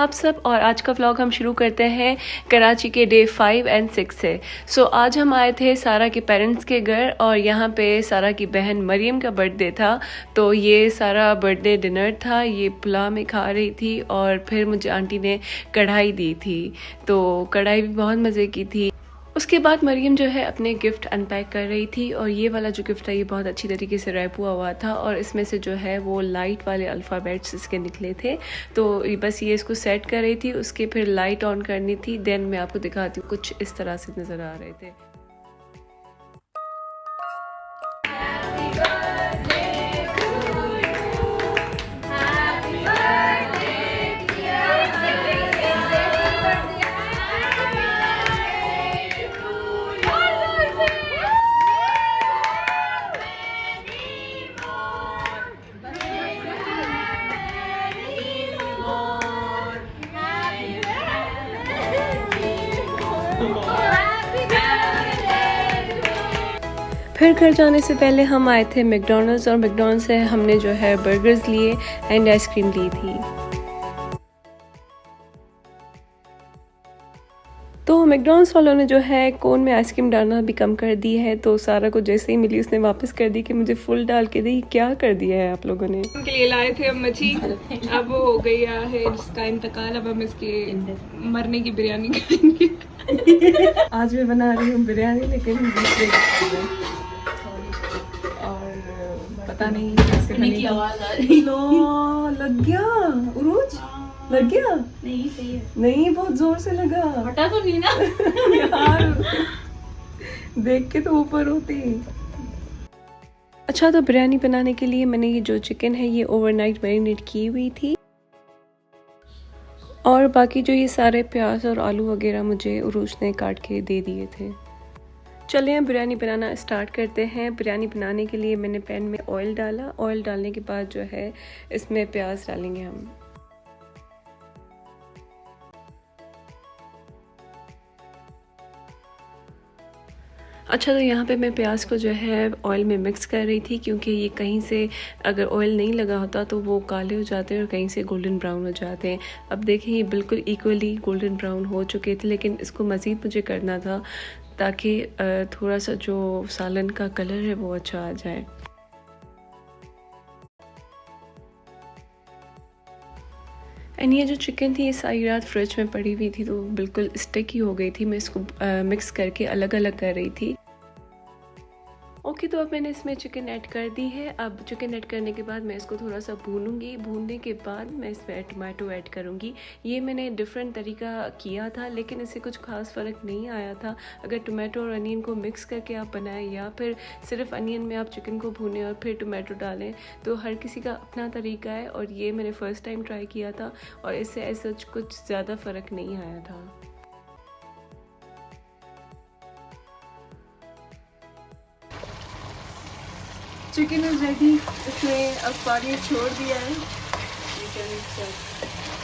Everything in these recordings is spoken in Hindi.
आप सब। और आज का व्लॉग हम शुरू करते हैं कराची के डे 5 और 6 से। आज हम आए थे सारा के पेरेंट्स के घर और यहाँ पे सारा की बहन मरियम का बर्थडे था। तो ये सारा बर्थडे डिनर था, ये पुलाव में खा रही थी और फिर मुझे आंटी ने कढ़ाई दी थी, तो कढ़ाई भी बहुत मज़े की थी। उसके बाद मरियम जो है अपने गिफ्ट अनपैक कर रही थी और ये वाला जो गिफ्ट था ये बहुत अच्छी तरीके से रैप हुआ था और इसमें से जो है वो लाइट वाले अल्फ़ाबेट्स इसके निकले थे। तो बस ये इसको सेट कर रही थी, उसके फिर लाइट ऑन करनी थी। देन मैं आपको दिखाती हूँ, कुछ इस तरह से नज़र आ रहे थे। फिर घर जाने से पहले हम आए थे मैकडॉनल्ड्स और मैकडॉनल्ड्स से हमने जो है बर्गर्स लिए एंड आइसक्रीम ली थी। तो मैकडॉनल्ड्स वालों ने जो है कोन में आइसक्रीम डालना भी कम कर दी है, तो सारा को जैसे ही मिली उसने वापस कर दी कि मुझे फुल डाल के दी। क्या कर दिया है आप लोगों ने। उनके लिए लाए थे हम मच्छी, अब वो हो गई है इसका इंतकाल, अब हम इसके मरने की बिरयानी खाएंगे। आज मैं बना रही हूँ बिरयानी, लेकिन दूसरे पता नहीं कैसे की आवाज आ रही। लग गया उरूज, लग गया। नहीं सही है, नहीं बहुत जोर से लगा। फटा तो नहीं ना? यार देख के तो ऊपर होती। अच्छा, तो बिरयानी बनाने के लिए मैंने ये जो चिकन है ये ओवरनाइट मैरिनेट की हुई थी और बाकी जो ये सारे प्याज और आलू वगैरह मुझे उरूज ने काट के दे दिए थे। चलिए हम बिरयानी बनाना स्टार्ट करते हैं। बिरयानी बनाने के लिए मैंने पैन में ऑयल डाला। ऑयल डालने के बाद जो है इसमें प्याज डालेंगे हम। अच्छा, तो यहाँ पे मैं प्याज को जो है ऑयल में मिक्स कर रही थी, क्योंकि ये कहीं से अगर ऑयल नहीं लगा होता तो वो काले हो जाते हैं और कहीं से गोल्डन ब्राउन हो जाते हैं। अब देखें ये बिल्कुल इक्वली गोल्डन ब्राउन हो चुके थे, लेकिन इसको मज़ीद मुझे करना था ताकि थोड़ा सा जो सालन का कलर है वो अच्छा आ जाए। एंड ये जो चिकन थी ये सारी रात फ्रिज में पड़ी हुई थी, तो बिल्कुल स्टिकी हो गई थी। मैं इसको मिक्स करके अलग अलग कर रही थी। ओके, तो अब मैंने इसमें चिकन ऐड कर दी है। अब चिकन ऐड करने के बाद मैं इसको थोड़ा सा भूनूंगी। भूनने के बाद मैं इसमें टमाटो ऐड करूंगी। ये मैंने डिफरेंट तरीका किया था, लेकिन इससे कुछ खास फ़र्क नहीं आया था। अगर टमाटो और अनियन को मिक्स करके आप बनाएं या फिर सिर्फ अनियन में आप चिकन को भूनें और फिर टमाटो डालें, तो हर किसी का अपना तरीका है और ये मैंने फ़र्स्ट टाइम ट्राई किया था और इससे ऐसा कुछ ज़्यादा फ़र्क नहीं आया था। Chicken is ready. इसमें अब पानी छोड़ दिया है।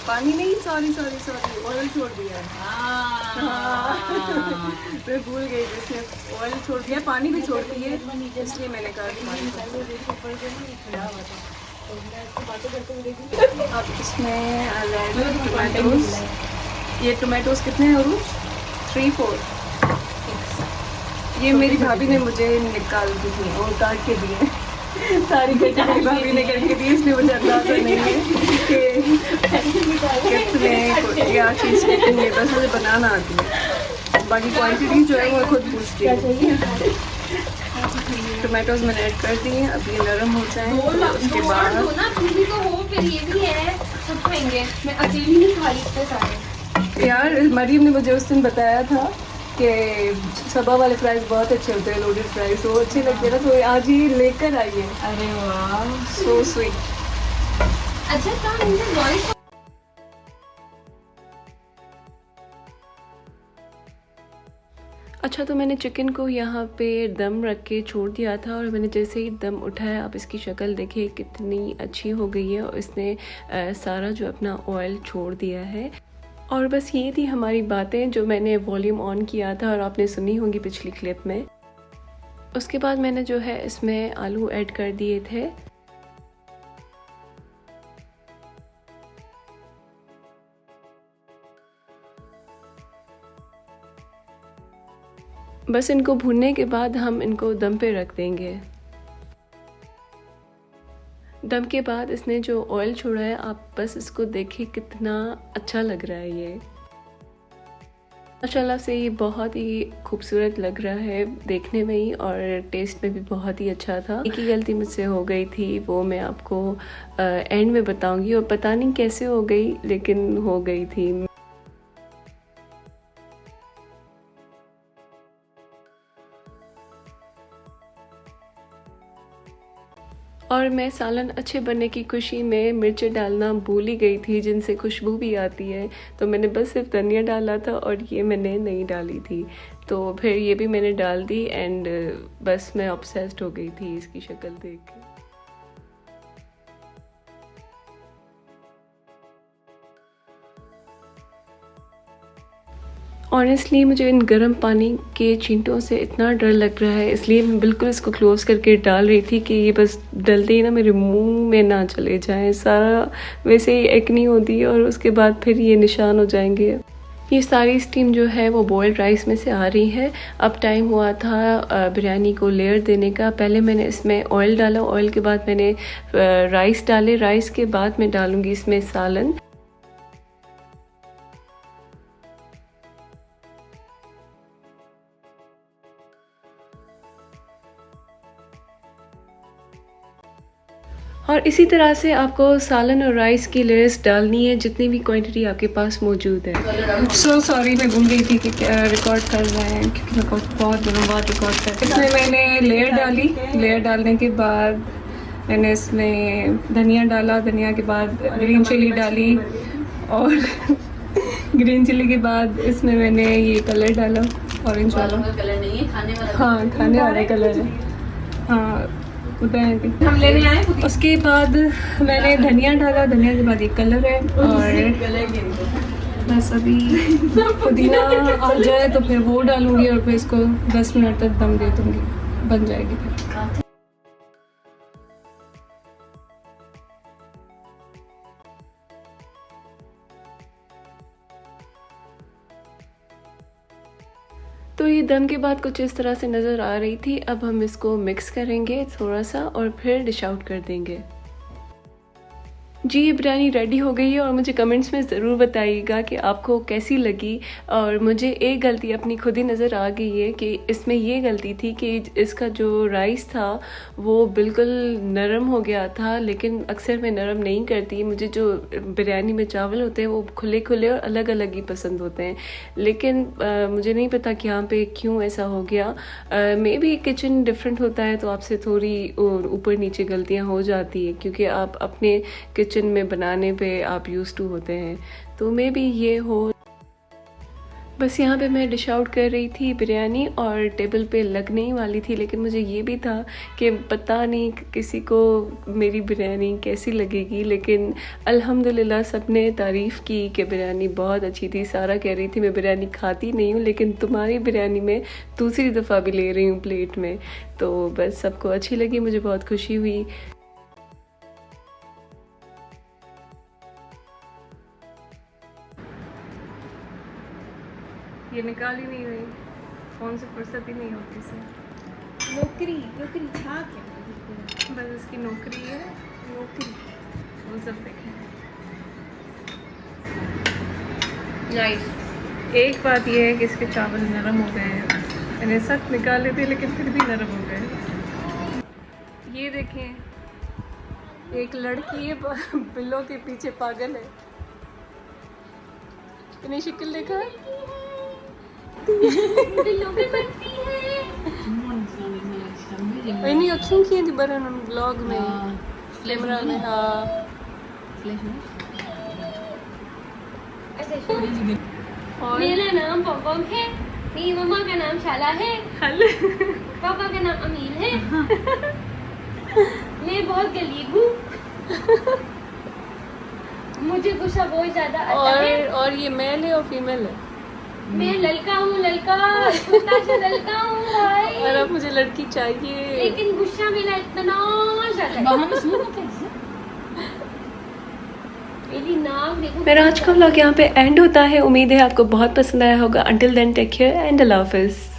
पानी नहीं, सॉरी ऑयल छोड़ दिया है। मैं भूल गई, इसमें ऑयल छोड़ दिया, पानी भी छोड़ दिया, इसलिए मैंने कहा अब इसमें टमाटोज। ये टमाटोज कितने हैं और 3-4 ये मेरी भाभी ने मुझे निकाल दी थी और काट के दिए। सारी कटाई भाभी ने करके दी, इसलिए मुझे अंदाजा नहीं है कि कितने क्या चीज़ कितनी है। बस मुझे बनाना आती है, बाकी क्वांटिटी जो है वो खुद पूछती है। टमाटोज मैंने ऐड कर दिए, अब ये नरम हो जाए उसके बाद यार मरियम ने मुझे उस दिन बताया था कि सबा वाले फ्राइज बहुत अच्छे होते हैं, लोडेड फ्राइज, वो अच्छे लगते हैं ना, तो आज ही लेकर आई है। अरे वाह, सो स्वीट। अच्छा, तो मैंने चिकन को यहाँ पे दम रख के छोड़ दिया था और मैंने जैसे ही दम उठाया, आप इसकी शक्ल देखिए कितनी अच्छी हो गई है और इसने सारा जो अपना ऑयल छोड़ दिया है। और बस ये थी हमारी बातें जो मैंने वॉल्यूम ऑन किया था और आपने सुनी होंगी पिछली क्लिप में। उसके बाद मैंने जो है इसमें आलू ऐड कर दिए थे। बस इनको भूनने के बाद हम इनको दम पे रख देंगे। दम के बाद इसने जो ऑयल छोड़ा है, आप बस इसको देखिए कितना अच्छा लग रहा है ये। माशाल्लाह से ये बहुत ही खूबसूरत लग रहा है देखने में ही, और टेस्ट में भी बहुत ही अच्छा था। एक ही गलती मुझसे हो गई थी, वो मैं आपको एंड में बताऊंगी, और पता नहीं कैसे हो गई लेकिन हो गई थी। और मैं सालन अच्छे बनने की खुशी में मिर्चें डालना भूल ही गई थी, जिनसे खुशबू भी आती है। तो मैंने बस सिर्फ धनिया डाला था और ये मैंने नहीं डाली थी, तो फिर ये भी मैंने डाल दी एंड बस मैं ऑब्सेस्ड हो गई थी इसकी शक्ल देख के। ऑनेस्टली मुझे इन गर्म पानी के चींटों से इतना डर लग रहा है, इसलिए मैं बिल्कुल इसको क्लोज़ करके डाल रही थी कि ये बस डलते ही ना मेरे मुंह में ना चले जाएं। सारा वैसे ही एक्नी होती है और उसके बाद फिर ये निशान हो जाएंगे। ये सारी स्टीम जो है वो बॉइल्ड राइस में से आ रही है। अब टाइम हुआ था बिरयानी को लेयर देने का। पहले मैंने इसमें ऑयल डाला, ऑयल के बाद मैंने राइस डाले, राइस के बाद मैं डालूँगी इसमें सालन। और इसी तरह से आपको सालन और राइस की लेयर्स डालनी है जितनी भी क्वांटिटी आपके पास मौजूद है। सो सॉरी, मैं भूल गई थी कि रिकॉर्ड कर रहे हैं, क्योंकि मैं बहुत दिनों बाद रिकॉर्ड कर रही हूँ। इसमें मैंने लेयर डाली, लेयर डालने के बाद मैंने इसमें धनिया डाला, धनिया के बाद ग्रीन चिली डाली, और ग्रीन चिली के बाद इसमें मैंने ये कलर डाला, ऑरेंज वाला। कलर नहीं है, खाने वाला। हाँ, खाने वाला कलर है। हाँ, हम लेने आए। उसके बाद मैंने धनिया डाला, धनिया के बाद ये कलर है, और बस अभी पुदीना आ जाए तो फिर वो डालूंगी और फिर इसको 10 मिनट तक दम दे दूंगी, बन जाएगी फिर। तो ये दम के बाद कुछ इस तरह से नज़र आ रही थी। अब हम इसको मिक्स करेंगे थोड़ा सा और फिर डिश आउट कर देंगे। जी, ये बिरयानी रेडी हो गई है और मुझे कमेंट्स में ज़रूर बताइएगा कि आपको कैसी लगी। और मुझे एक गलती अपनी खुद ही नज़र आ गई है कि इसमें ये गलती थी कि इसका जो राइस था वो बिल्कुल नरम हो गया था, लेकिन अक्सर मैं नरम नहीं करती। मुझे जो बिरयानी में चावल होते हैं वो खुले खुले और अलग अलग ही पसंद होते हैं, लेकिन मुझे नहीं पता कि यहाँ पे क्यों ऐसा हो गया। मे बी किचन डिफरेंट होता है तो आपसे थोड़ी ऊपर नीचे गलतियाँ हो जाती हैं, क्योंकि आप अपने किचन में बनाने पे आप यूज़ टू होते हैं, तो मे बी ये हो। बस यहाँ पे मैं डिश आउट कर रही थी बिरयानी और टेबल पे लगने ही वाली थी, लेकिन मुझे ये भी था कि पता नहीं किसी को मेरी बिरयानी कैसी लगेगी, लेकिन अल्हम्दुलिल्लाह सबने तारीफ़ की कि बिरयानी बहुत अच्छी थी। सारा कह रही थी मैं बिरयानी खाती नहीं हूँ, लेकिन तुम्हारी बिरयानी में दूसरी दफ़ा भी ले रही हूँ प्लेट में, तो बस सबको अच्छी लगी, मुझे बहुत खुशी हुई। ये निकाल ही नहीं रही, फ़ोन से फुर्सत ही नहीं होती इसे। नौकरी नौकरी था क्या? बस इसकी नौकरी है, नौकरी वो सब देखें। नाइस। एक बात ये है कि इसके चावल नरम हो गए हैं, मैंने सख्त निकाले थे लेकिन फिर भी नरम हो गए। ये देखें, एक लड़की है बिल्लों के पीछे पागल है, इन्हें शक्ल देखा इन्हीं अखियों की थी बरन ब्लॉग में, कैमरा में। हाँ, और मेरा नाम पॉपम है, मेरी मम्मा का नाम शाला है, पापा का नाम अमीर है, मैं बहुत गलीब हूँ, मुझे गुस्सा बहुत ज्यादा आता है। और ये मेल है और फीमेल है। मैं लड़का हूँ, लड़का छोटा सा लड़का हूँ भाई, और अब मुझे लड़की चाहिए, लेकिन गुस्सा मेरा इतना ज्यादा है। मेरा आज का व्लॉग यहाँ पे एंड होता है। उम्मीद है आपको बहुत पसंद आया होगा। Until then take care and अल्लाह हाफिज़।